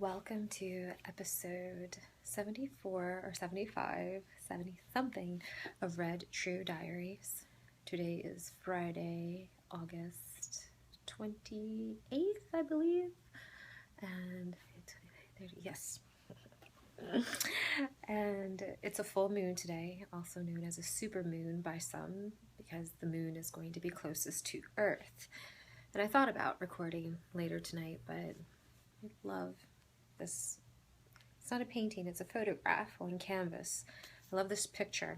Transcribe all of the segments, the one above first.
Welcome to episode 74 or 75, 70 something of Red True Diaries. Today is Friday, August 28th, I believe. And 30, yes. And it's a full moon today, also known as a super moon by some, because the moon is going to be closest to Earth. And I thought about recording later tonight, but I love this. It's not a painting, it's a photograph on canvas. I love this picture.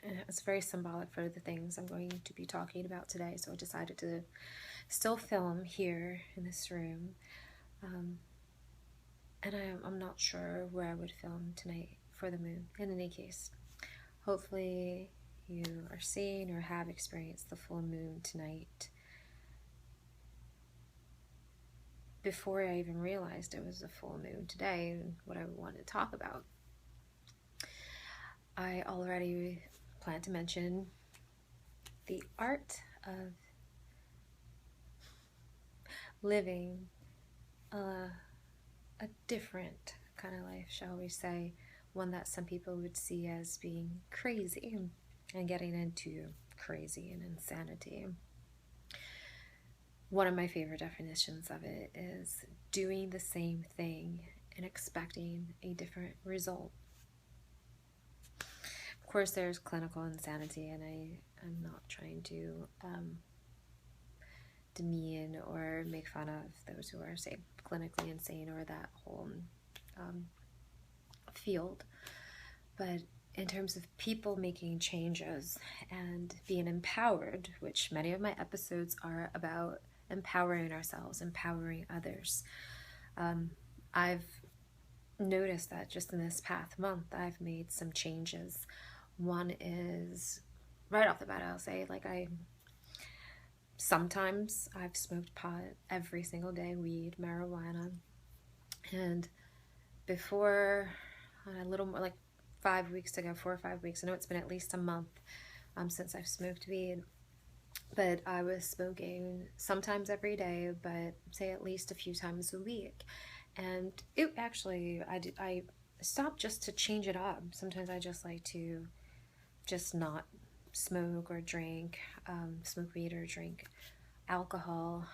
And it's very symbolic for the things I'm going to be talking about today, so I decided to still film here in this room. And I'm not sure where I would film tonight for the moon. In any case, hopefully you are seeing or have experienced the full moon tonight. Before I even realized it was a full moon today and what I wanted to talk about. I already plan to mention the art of living a different kind of life, shall we say, one that some people would see as being crazy and getting into crazy and insanity. One of my favorite definitions of it is doing the same thing and expecting a different result. Of course, there's clinical insanity, and I'm not trying to demean or make fun of those who are, say, clinically insane or that whole field. But in terms of people making changes and being empowered, which many of my episodes are about empowering ourselves, empowering others, I've noticed that just in this past month, I've made some changes. One is, right off the bat, I'll say, sometimes I've smoked pot every single day, weed, marijuana, and before, a little more, like 5 weeks ago, 4 or 5 weeks, I know it's been at least a month since I've smoked weed, but I was smoking sometimes every day, but say at least a few times a week. And it actually, I stopped just to change it up. Sometimes I just like to just not smoke or drink, smoke weed or drink alcohol.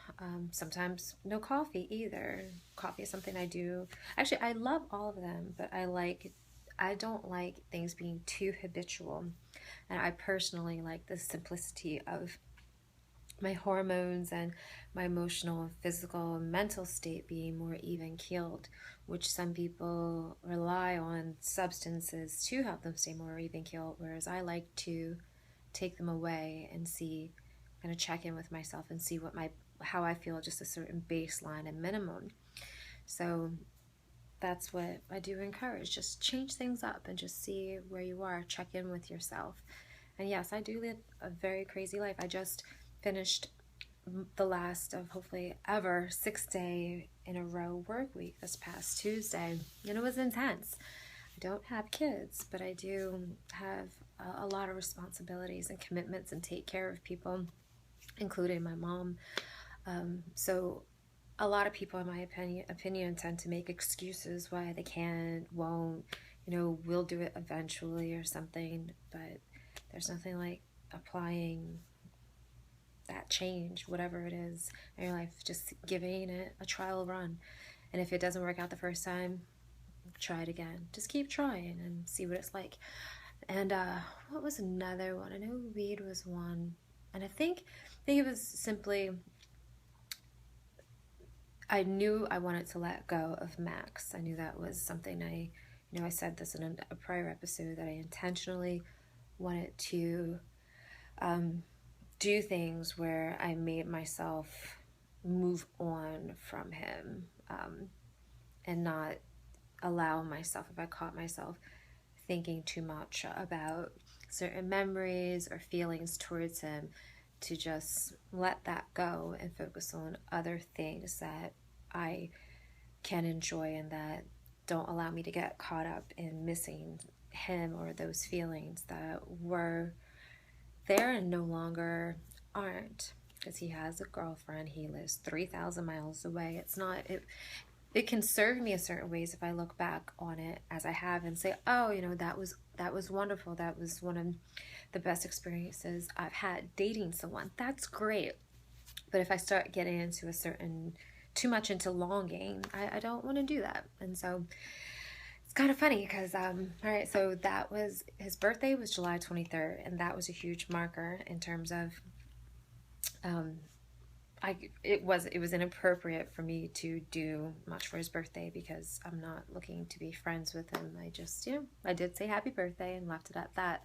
Sometimes no coffee either. Coffee is something I do. Actually, I love all of them, but I don't like things being too habitual. And I personally like the simplicity of my hormones and my emotional, physical, and mental state being more even keeled, which some people rely on substances to help them stay more even keeled, whereas I like to take them away and see, kind of check in with myself and see how I feel, just a certain baseline and minimum. So that's what I do encourage. Just change things up and just see where you are. Check in with yourself. And yes, I do live a very crazy life. I just finished the last of hopefully ever 6-day in a row work week this past Tuesday, and it was intense. I don't have kids, but I do have a lot of responsibilities and commitments and take care of people, including my mom. So a lot of people, in my opinion, tend to make excuses why they can't, won't, will do it eventually or something, but there's nothing like applying that change, whatever it is in your life, just giving it a trial run. And if it doesn't work out the first time, try it again. Just keep trying and see what it's like. And what was another one? I know weed was one, and I think it was simply, I knew I wanted to let go of Max. I knew that was something I said this in a prior episode, that I intentionally wanted to do things where I made myself move on from him, and not allow myself, if I caught myself thinking too much about certain memories or feelings towards him, to just let that go and focus on other things that I can enjoy and that don't allow me to get caught up in missing him or those feelings that were there and no longer aren't. because he has a girlfriend. He lives 3,000 miles away. It's not, it can serve me a certain ways if I look back on it as I have and say, oh, you know, that was wonderful. That was one of the best experiences I've had dating someone. That's great. But if I start getting into a certain, too much into longing, I don't want to do that. And so it's kind of funny because, all right, so that was, his birthday was July 23rd, and that was a huge marker in terms of, um, it was inappropriate for me to do much for his birthday because I'm not looking to be friends with him. I just, you know, I did say happy birthday and left it at that.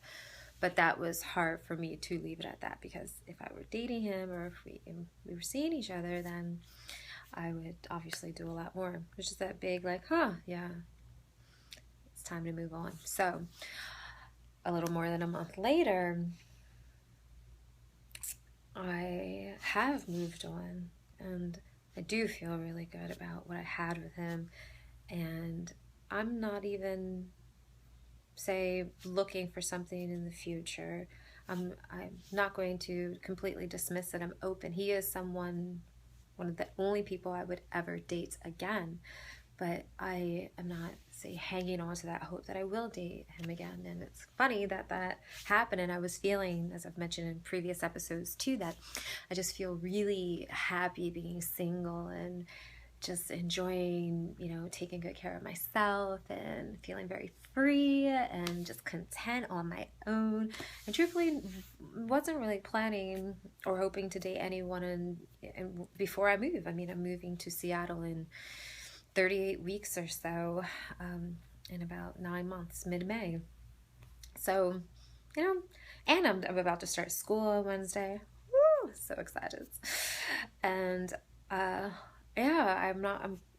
But that was hard for me to leave it at that, because if I were dating him or if we were seeing each other, then I would obviously do a lot more. Which is that big like, huh, yeah, it's time to move on. So a little more than a month later, I have moved on, and I do feel really good about what I had with him. And I'm not even, say, looking for something in the future. I'm not going to completely dismiss it. I'm open. He is someone, one of the only people I would ever date again. But I am not, say, hanging on to that hope that I will date him again. And it's funny that that happened. And I was feeling, as I've mentioned in previous episodes too, that I just feel really happy being single and just enjoying, you know, taking good care of myself and feeling very free and just content on my own. And truthfully, wasn't really planning or hoping to date anyone and before I move. I mean, I'm moving to Seattle in 38 weeks or so, in about 9 months, mid-May. So, you know, and I'm about to start school on Wednesday. Woo! So excited. And uh, yeah,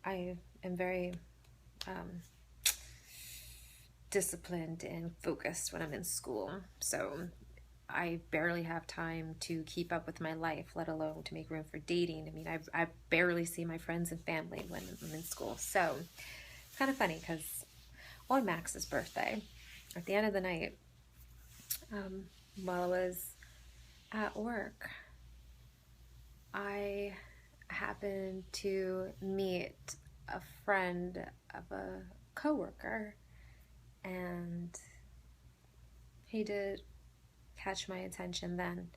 I am very um, disciplined and focused when I'm in school. So I barely have time to keep up with my life, let alone to make room for dating. I mean, I barely see my friends and family when I'm in school. So it's kind of funny because on Max's birthday, at the end of the night, um, while I was at work, I happened to meet a friend of a coworker, and he did catch my attention then.